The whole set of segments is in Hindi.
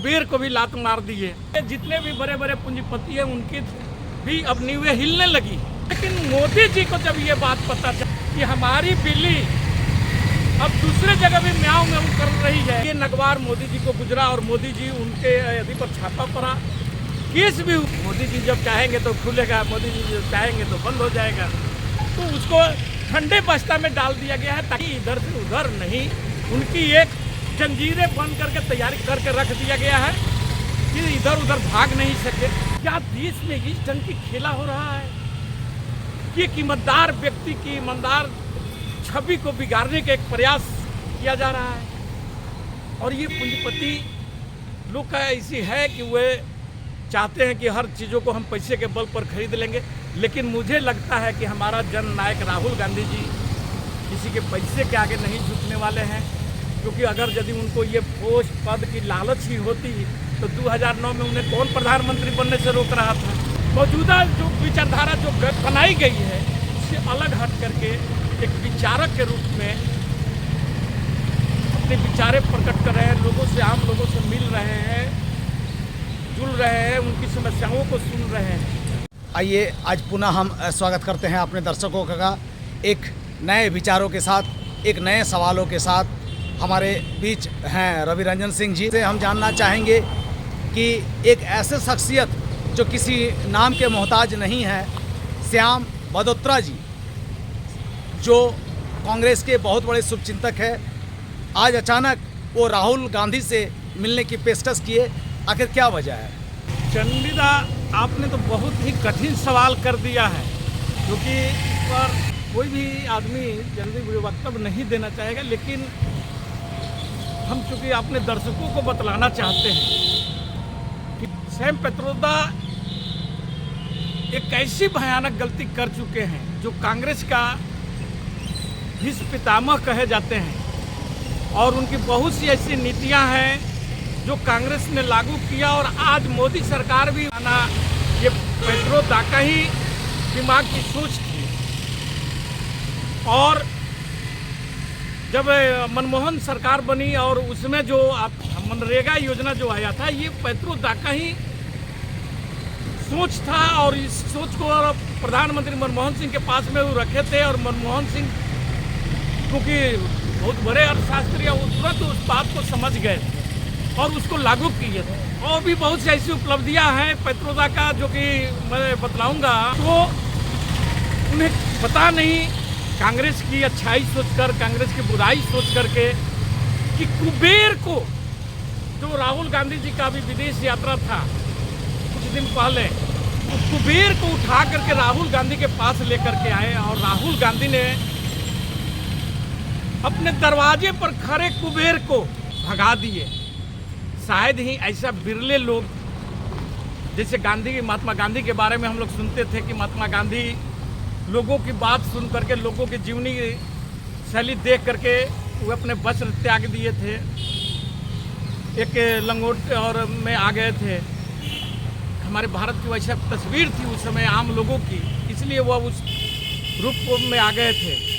कुबेर को भी लात मार दी है। जितने भी बड़े बड़े पूंजीपति हैं उनकी भी अब नींवें हिलने लगी। लेकिन मोदी जी को जब ये बात पता चली कि हमारी बिल्ली अब दूसरे जगह भी म्याऊं म्याऊं कर रही है, ये नगवार मोदी जी को गुजरा और मोदी जी उनके यदि पर छापा पड़ा। केस भी मोदी जी जब चाहेंगे तो खुलेगा, मोदी जी जब चाहेंगे तो बंद हो जाएगा। तो उसको ठंडे बस्ता में डाल दिया गया है ताकि इधर से उधर नहीं, उनकी एक जंजीरें बंद करके तैयारी करके रख दिया गया है कि इधर उधर भाग नहीं सके। क्या देश में इस ढंग की खेला हो रहा है कि ईमानदार व्यक्ति की ईमानदार छवि को बिगाड़ने का एक प्रयास किया जा रहा है। और ये पूंजीपति लोग का ऐसी है कि वे चाहते हैं कि हर चीज़ों को हम पैसे के बल पर खरीद लेंगे। लेकिन मुझे लगता है कि हमारा जननायक राहुल गांधी जी किसी के पैसे के आगे नहीं झुकने वाले हैं, क्योंकि अगर यदि उनको ये पोस्ट पद की लालच ही होती तो 2009 में उन्हें कौन प्रधानमंत्री बनने से रोक रहा था। मौजूदा जो विचारधारा जो बनाई गई है उससे अलग हट करके एक विचारक के रूप में अपने विचारे प्रकट कर रहे हैं, लोगों से, आम लोगों से मिल रहे हैं, जुड़ रहे हैं, उनकी समस्याओं को सुन रहे हैं। आइए आज पुनः हम स्वागत करते हैं अपने दर्शकों का एक नए विचारों के साथ, एक नए सवालों के साथ। हमारे बीच हैं रवि रंजन सिंह जी से हम जानना चाहेंगे कि एक ऐसे शख्सियत जो किसी नाम के मोहताज नहीं है, श्याम बदोत्रा जी, जो कांग्रेस के बहुत बड़े शुभचिंतक है, आज अचानक वो राहुल गांधी से मिलने की पेशकश किए। आखिर क्या वजह है? चंदिदा, आपने तो बहुत ही कठिन सवाल कर दिया है, क्योंकि इस पर कोई भी आदमी जल्दी वक्तव्य नहीं देना चाहेगा। लेकिन हम चूँकि अपने दर्शकों को बतलाना चाहते हैं कि सैम पेत्रोदा एक ऐसी भयानक गलती कर चुके हैं जो कांग्रेस का भीष्म पितामह कहे जाते हैं, और उनकी बहुत सी ऐसी नीतियां हैं जो कांग्रेस ने लागू किया। और आज मोदी सरकार भी आना, ये पेत्रोदा का ही दिमाग की सोच थी। और जब मनमोहन सरकार बनी और उसमें जो मनरेगा योजना जो आया था, ये पेत्रोदा का ही सोच था। और इस सोच को प्रधानमंत्री मनमोहन सिंह के पास में वो रखे थे, और मनमोहन सिंह क्योंकि बहुत बड़े अर्थशास्त्री हैं, वो तुरंत उस बात को समझ गए और उसको लागू किए थे। और भी बहुत सी ऐसी उपलब्धियां हैं पेत्रोदा का जो कि मैं बतलाऊंगा। तो उन्हें पता नहीं, कांग्रेस की अच्छाई सोचकर, कांग्रेस की बुराई सोच करके, कि कुबेर को, जो राहुल गांधी जी का भी विदेश यात्रा था कुछ दिन पहले, तो कुबेर को उठा करके राहुल गांधी के पास लेकर के आए और राहुल गांधी ने अपने दरवाजे पर खड़े कुबेर को भगा दिए। शायद ही ऐसा बिरले लोग, जैसे गांधी, महात्मा गांधी के बारे में हम लोग सुनते थे कि महात्मा गांधी लोगों की बात सुन करके, लोगों की जीवनी शैली देख करके वो अपने वस्त्र त्याग दिए थे, एक लंगोट और में आ गए थे। हमारे भारत की वैसा तस्वीर थी उस समय आम लोगों की, इसलिए वह उस रूप में आ गए थे।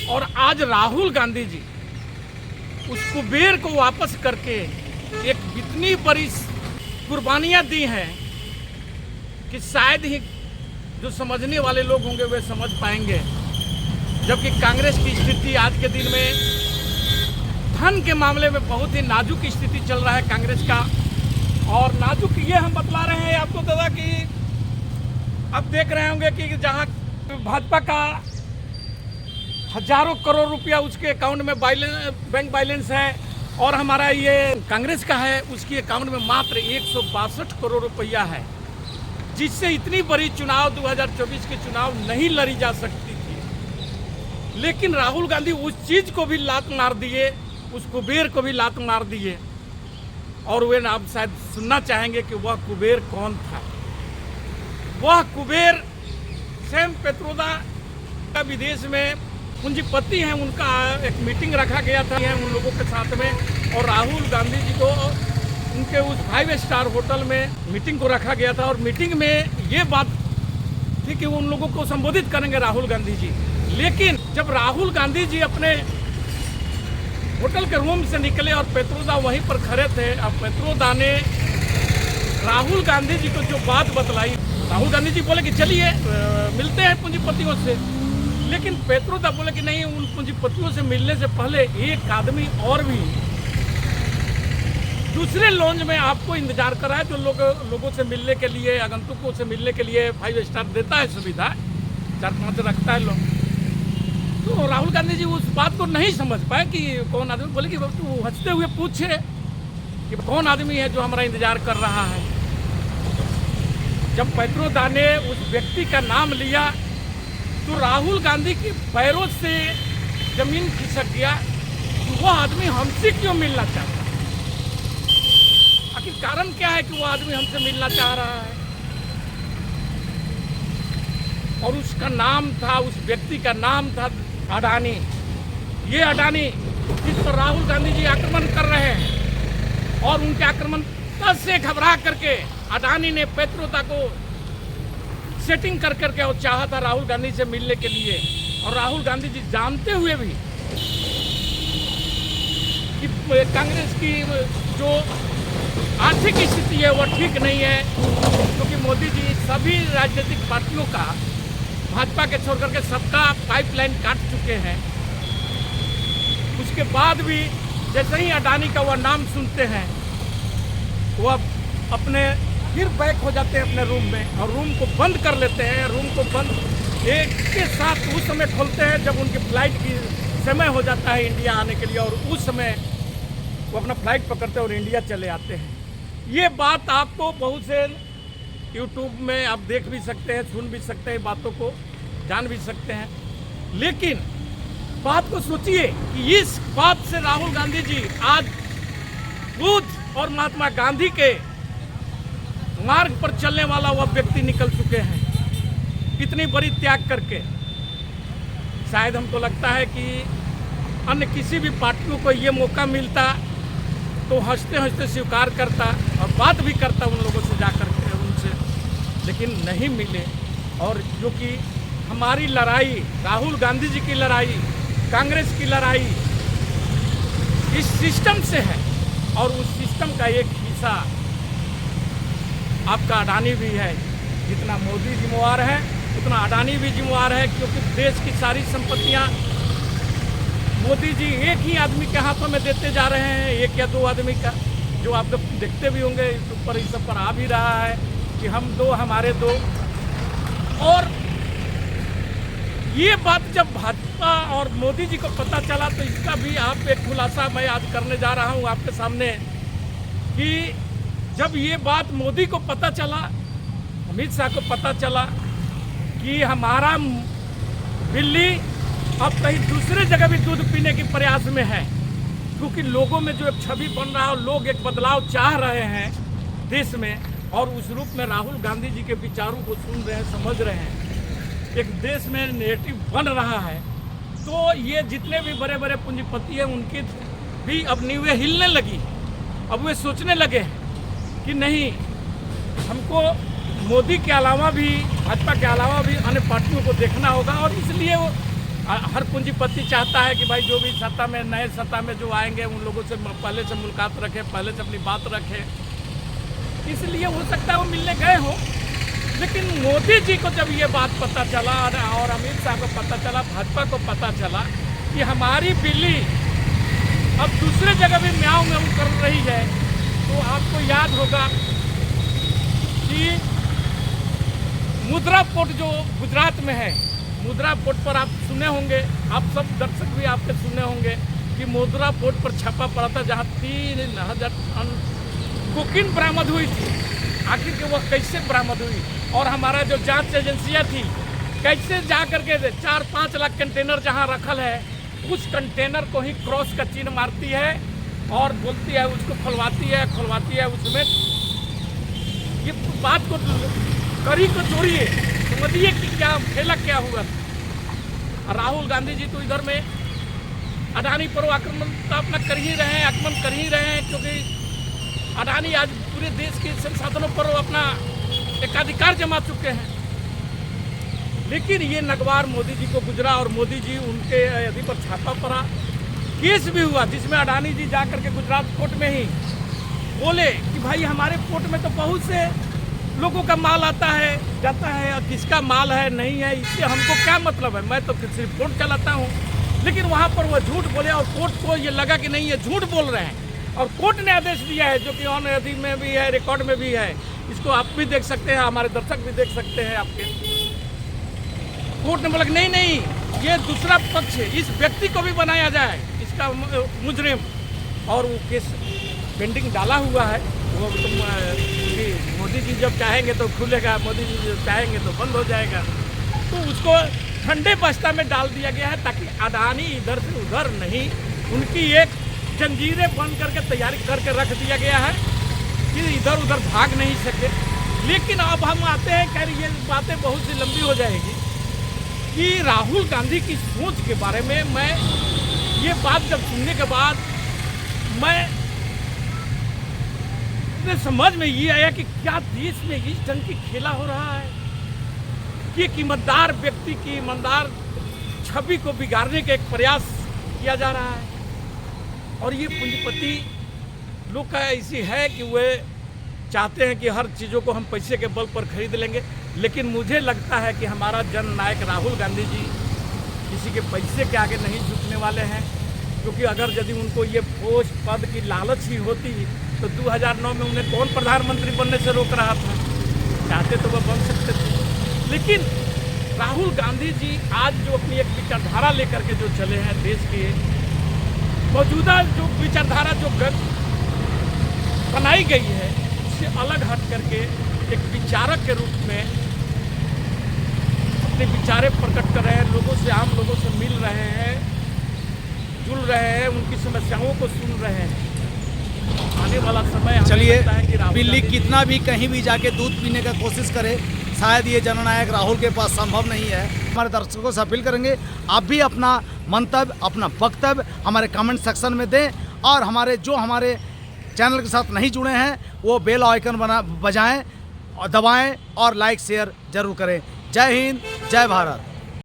और आज राहुल गांधी जी उस कुबेर को वापस करके एक इतनी बड़ी कुर्बानियां दी हैं कि शायद ही जो समझने वाले लोग होंगे वे समझ पाएंगे। जबकि कांग्रेस की स्थिति आज के दिन में धन के मामले में बहुत ही नाजुक स्थिति चल रहा है कांग्रेस का। और नाजुक ये हम बतला रहे हैं आपको दादा कि अब देख रहे होंगे कि जहां भाजपा का हजारों करोड़ रुपया उसके अकाउंट में बैंक बैलेंस है, और हमारा ये कांग्रेस का है, उसकी अकाउंट में मात्र 162 करोड़ रुपया है, जिससे इतनी बड़ी चुनाव 2024 के चुनाव नहीं लड़ी जा सकती थी। लेकिन राहुल गांधी उस चीज़ को भी लात मार दिए, उस कुबेर को भी लात मार दिए। और वे आप शायद सुनना चाहेंगे कि वह कुबेर कौन था। वह कुबेर सैम पेत्रोदा का विदेश में पूंजीपति हैं, उनका एक मीटिंग रखा गया था उन लोगों के साथ में, और राहुल गांधी जी को उनके उस 5 स्टार होटल में मीटिंग को रखा गया था। और मीटिंग में ये बात थी कि उन लोगों को संबोधित करेंगे राहुल गांधी जी। लेकिन जब राहुल गांधी जी अपने होटल के रूम से निकले और पेत्रोदा वहीं पर खड़े थे, अब पेत्रोदा ने राहुल गांधी जी को जो बात बतलाई, राहुल गांधी जी बोले कि चलिए मिलते हैं पूंजीपतियों से, लेकिन पेत्रो दा बोले कि नहीं, उन पूंजीपतियों से मिलने से पहले एक आदमी और भी दूसरे लॉन्ज में आपको इंतजार कर रहा है, जो लोगों से मिलने के लिए, आगंतुकों से मिलने के लिए 5 स्टार देता है सुविधा, 4-5 रखता है लोग। तो राहुल गांधी जी उस बात को नहीं समझ पाए कि कौन आदमी, बोले कि तू हंसते हुए पूछे कि कौन आदमी है जो हमारा इंतजार कर रहा है। जब पेत्रो दा ने उस व्यक्ति का नाम लिया तो राहुल गांधी के पैरों से जमीन खिसक गया कि वो आदमी हमसे क्यों मिलना चाहता है। आखिर कारण क्या है कि वो आदमी हमसे मिलना चाह रहा है। और उसका नाम था, उस व्यक्ति का नाम था अडानी। ये अडानी जिस पर राहुल गांधी जी आक्रमण कर रहे हैं, और उनके आक्रमण से घबरा करके अडानी ने पेत्रो दा को सेटिंग कर करके और चाहा था राहुल गांधी से मिलने के लिए। और राहुल गांधी जी जानते हुए भी कि कांग्रेस की जो आर्थिक स्थिति है वो ठीक नहीं है, क्योंकि मोदी जी सभी राजनीतिक पार्टियों का, भाजपा के छोड़ करके सबका पाइपलाइन काट चुके हैं। उसके बाद भी जैसे ही अडानी का वह नाम सुनते हैं, वह अपने फिर बैक हो जाते हैं अपने रूम में और रूम को बंद कर लेते हैं। रूम को बंद एक के साथ उस समय खोलते हैं जब उनकी फ्लाइट की समय हो जाता है इंडिया आने के लिए, और उस समय वो अपना फ्लाइट पकड़ते हैं और इंडिया चले आते हैं। ये बात आपको बहुत से यूट्यूब में आप देख भी सकते हैं, सुन भी सकते हैं, बातों को जान भी सकते हैं, लेकिन बात को सोचिए कि इस बात से राहुल गांधी जी आज बुद्ध और महात्मा गांधी के मार्ग पर चलने वाला वह व्यक्ति निकल चुके हैं, इतनी बड़ी त्याग करके। शायद हमको लगता है कि अन्य किसी भी पार्टियों को ये मौका मिलता तो हंसते हंसते स्वीकार करता और बात भी करता उन लोगों से जा कर के उनसे, लेकिन नहीं मिले। और जो कि हमारी लड़ाई, राहुल गांधी जी की लड़ाई, कांग्रेस की लड़ाई इस सिस्टम से है, और उस सिस्टम का एक हिस्सा आपका अडानी भी है। जितना मोदी जिम्मेवार है उतना अडानी भी जिम्मेवार है, क्योंकि देश की सारी संपत्तियां मोदी जी एक ही आदमी के हाथों में देते जा रहे हैं, एक या दो आदमी का, जो आप लोग देखते भी होंगे यूट्यूब पर, इस सब पर आ भी रहा है कि हम दो, हमारे दो। और ये बात जब भाजपा और मोदी जी को पता चला तो इसका भी आप एक खुलासा मैं आज करने जा रहा हूँ आपके सामने कि जब ये बात मोदी को पता चला, अमित शाह को पता चला कि हमारा बिल्ली अब कहीं दूसरे जगह भी दूध पीने के प्रयास में है, क्योंकि लोगों में जो एक छवि बन रहा है, लोग एक बदलाव चाह रहे हैं देश में, और उस रूप में राहुल गांधी जी के विचारों को सुन रहे हैं, समझ रहे हैं, एक देश में नेरेटिव बन रहा है। तो ये जितने भी बड़े बड़े पूंजीपति हैं उनकी भी अब नींवें हिलने लगी। अब वे सोचने लगे कि नहीं, हमको मोदी के अलावा भी, भाजपा के अलावा भी अन्य पार्टियों को देखना होगा। और इसलिए वो हर पूंजीपति चाहता है कि भाई जो भी सत्ता में, नए सत्ता में जो आएंगे उन लोगों से पहले से मुलाकात रखें, पहले से अपनी बात रखें। इसलिए हो सकता है वो मिलने गए हों, लेकिन मोदी जी को जब ये बात पता चला और अमित शाह को पता चला, भाजपा को पता चला कि हमारी बिल्ली अब दूसरे जगह भी म्याऊं म्याऊं कर रही है, तो आपको याद होगा कि मुद्रा पोर्ट जो गुजरात में है, मुद्रा पोर्ट पर आप सुने होंगे, आप सब दर्शक भी आपके सुने होंगे कि मुद्रा पोर्ट पर छापा पड़ा था, जहां 3000 टन कोकीन बरामद हुई थी। आखिर के वह कैसे बरामद हुई, और हमारा जो जांच एजेंसियां थी कैसे जा करके 4-5 लाख कंटेनर जहां रखल है, उस कंटेनर को ही क्रॉस का चिन्ह मारती है और बोलती है, उसको खुलवाती है उसमें। ये बात को करी को जोड़िए, समझिए कि क्या खेला क्या हुआ। राहुल गांधी जी तो इधर में अडानी पर आक्रमण अपना कर ही रहे हैं, आक्रमण कर ही रहे हैं, क्योंकि अडानी आज पूरे देश के संसाधनों पर अपना एकाधिकार जमा चुके हैं। लेकिन ये नगवार मोदी जी को गुजरा और मोदी जी उनके यदि पर छापा पड़ा, केस भी हुआ जिसमें अडानी जी जा करके गुजरात कोर्ट में ही बोले कि भाई हमारे पोर्ट में तो बहुत से लोगों का माल आता है जाता है, और किसका माल है नहीं है इससे हमको क्या मतलब है, मैं तो सिर्फ पोर्ट चलाता हूँ। लेकिन वहाँ पर वो झूठ बोले और कोर्ट को ये लगा कि नहीं ये झूठ बोल रहे हैं, और कोर्ट ने आदेश दिया है जो कि ऑन अथी में भी है, रिकॉर्ड में भी है, इसको आप भी देख सकते हैं, हमारे दर्शक भी देख सकते हैं आपके। कोर्ट ने बोला कि नहीं नहीं ये दूसरा पक्ष है, इस व्यक्ति को भी बनाया जाए इसका मुजरिम, और वो केस पेंडिंग डाला हुआ है। वो तुम मोदी जी जब चाहेंगे तो खुलेगा, मोदी जी जब चाहेंगे तो बंद हो जाएगा, तो उसको ठंडे बस्ता में डाल दिया गया है ताकि अडानी इधर से उधर नहीं, उनकी एक जंजीरें बंद करके तैयारी करके रख दिया गया है कि इधर उधर भाग नहीं सके। लेकिन अब हम आते हैं, कह रही ये बातें बहुत सी लंबी हो जाएगी, कि राहुल गांधी की सोच के बारे में मैं ये बात जब सुनने के बाद मैं समझ में ये आया कि क्या देश में इस ढंग की खेला हो रहा है कि एक ईमानदार व्यक्ति की ईमानदार छवि को बिगाड़ने का एक प्रयास किया जा रहा है। और ये पूंजीपति लोग का ऐसी है कि वे चाहते हैं कि हर चीज़ों को हम पैसे के बल पर खरीद लेंगे। लेकिन मुझे लगता है कि हमारा जननायक राहुल गांधी जी किसी के पैसे के आगे नहीं झुकने वाले हैं, क्योंकि अगर यदि उनको ये पोस्ट पद की लालच ही होती तो 2009 में उन्हें कौन प्रधानमंत्री बनने से रोक रहा था, चाहते तो वह बन सकते थे। लेकिन राहुल गांधी जी आज जो अपनी एक विचारधारा लेकर के जो चले हैं, देश के मौजूदा जो विचारधारा जो बनाई गई है उससे अलग हट करके एक विचारक के रूप में अपने विचारे प्रकट कर रहे हैं, लोगों से आम लोगों से मिल रहे हैं, जुड़ रहे हैं, उनकी समस्याओं को सुन रहे हैं। आने वाला समय चलिए, कि बिल्ली कितना भी कहीं भी जाके दूध पीने का कोशिश करे, शायद ये जननायक राहुल के पास संभव नहीं है। हमारे दर्शकों से अपील करेंगे आप भी अपना मंतव्य, अपना वक्तव्य हमारे कमेंट सेक्शन में दें, और हमारे चैनल के साथ नहीं जुड़े हैं वो बेल आइकन बजाएं और दबाएं, और लाइक शेयर जरूर करें। जय हिंद, जय भारत।